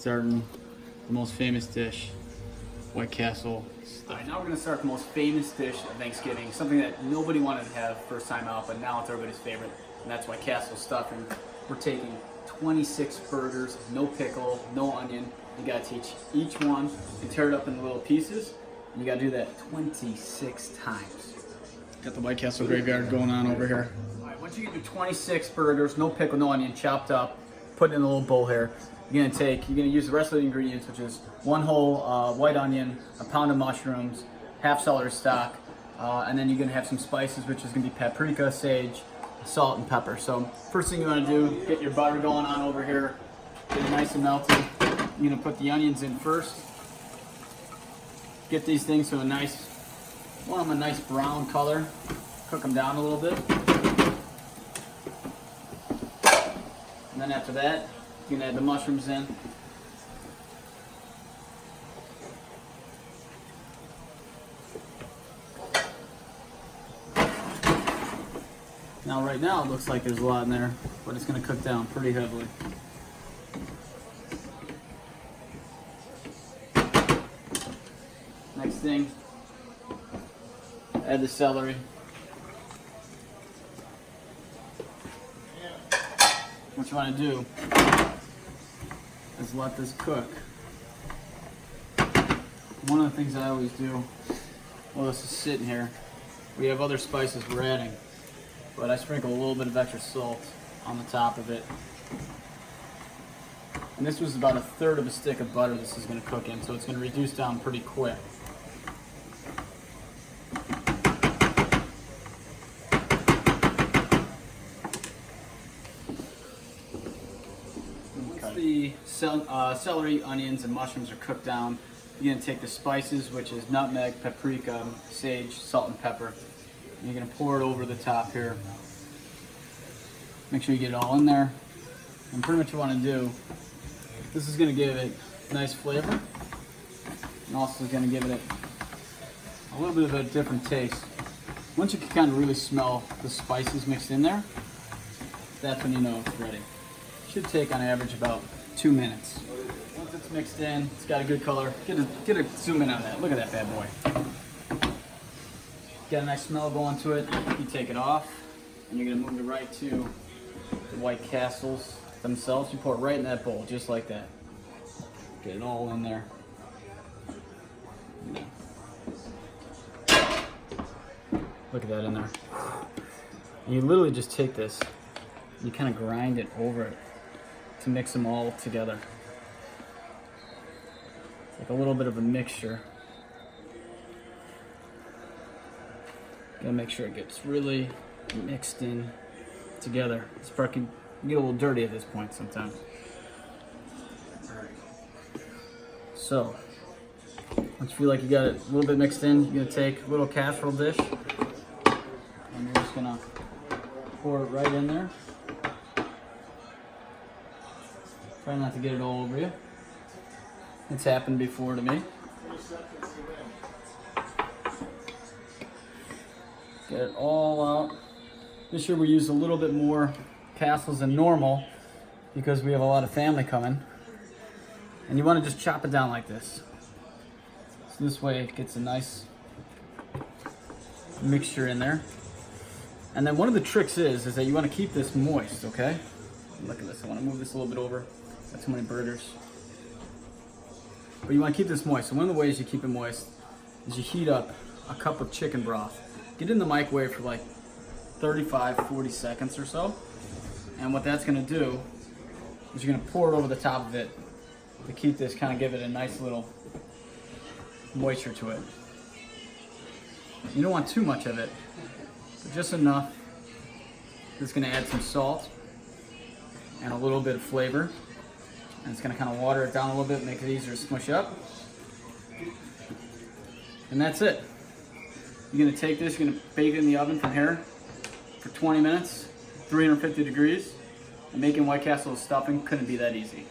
starting the most famous dish, White Castle stuffing. All right, now we're gonna start the most famous dish of Thanksgiving, something that nobody wanted to have first time out, but now it's everybody's favorite, and that's White Castle stuffing. We're taking 26 burgers, no pickle, no onion. You gotta teach each one and tear it up into little pieces. And you gotta do that 26 times. Got the White Castle graveyard going on over here. All right, once you get your 26 burgers, no pickle, no onion, chopped up, put it in a little bowl here. You're gonna use the rest of the ingredients, which is one whole white onion, a pound of mushrooms, half celery stalk, and then you're gonna have some spices, which is gonna be paprika, sage, salt, and pepper. So first thing you wanna do, get your butter going on over here, get it nice and melted. You're gonna put the onions in first. Get these things to a nice brown color. Cook them down a little bit. And then after that, you're gonna add the mushrooms in. Right now it looks like there's a lot in there, but it's gonna cook down pretty heavily. Next thing, add the celery. What you want to do is let this cook. One of the things I always do while this is sitting here, we have other spices we're adding, but I sprinkle a little bit of extra salt on the top of it. And this was about 1/3 of a stick of butter this is going to cook in, so it's going to reduce down pretty quick. Once the celery, onions, and mushrooms are cooked down, you're going to take the spices, which is nutmeg, paprika, sage, salt, and pepper. And you're going to pour it over the top here. Make sure you get it all in there. And pretty much what you want to do, this is going to give it a nice flavor, and also is going to give it a little bit of a different taste. Once you can kind of really smell the spices mixed in there, that's when you know it's ready. Should take on average about 2 minutes. Once it's mixed in, it's got a good color. Get a zoom in on that. Look at that bad boy. Got a nice smell going to it. You take it off, and you're going to move it right to the White Castles themselves. You pour it right in that bowl, just like that. Get it all in there. Look at that in there. And you literally just take this, and you kind of grind it over it to mix them all together. It's like a little bit of a mixture. Gotta make sure it gets really mixed in together. This part can get a little dirty at this point sometimes. Alright. So, once you feel like you got it a little bit mixed in, you're gonna take a little casserole dish, and you're just gonna pour it right in there. Try not to get it all over you. It's happened before to me. Get it all out. This year we used a little bit more castles than normal because we have a lot of family coming. And you want to just chop it down like this. So this way it gets a nice mixture in there. And then one of the tricks is that you want to keep this moist, okay? Look at this, I want to move this a little bit over. Got too many burgers. But you want to keep this moist. So one of the ways you keep it moist is you heat up a cup of chicken broth. Get it in the microwave for like 35-40 seconds or so. And what that's going to do is you're going to pour it over the top of it to keep this, kind of give it a nice little moisture to it. You don't want too much of it, but just enough. It's going to add some salt and a little bit of flavor. And it's going to kind of water it down a little bit, make it easier to smush up. And that's it. You're going to take this, you're going to bake it in the oven from here for 20 minutes, 350 degrees. And making White Castle stuffing couldn't be that easy.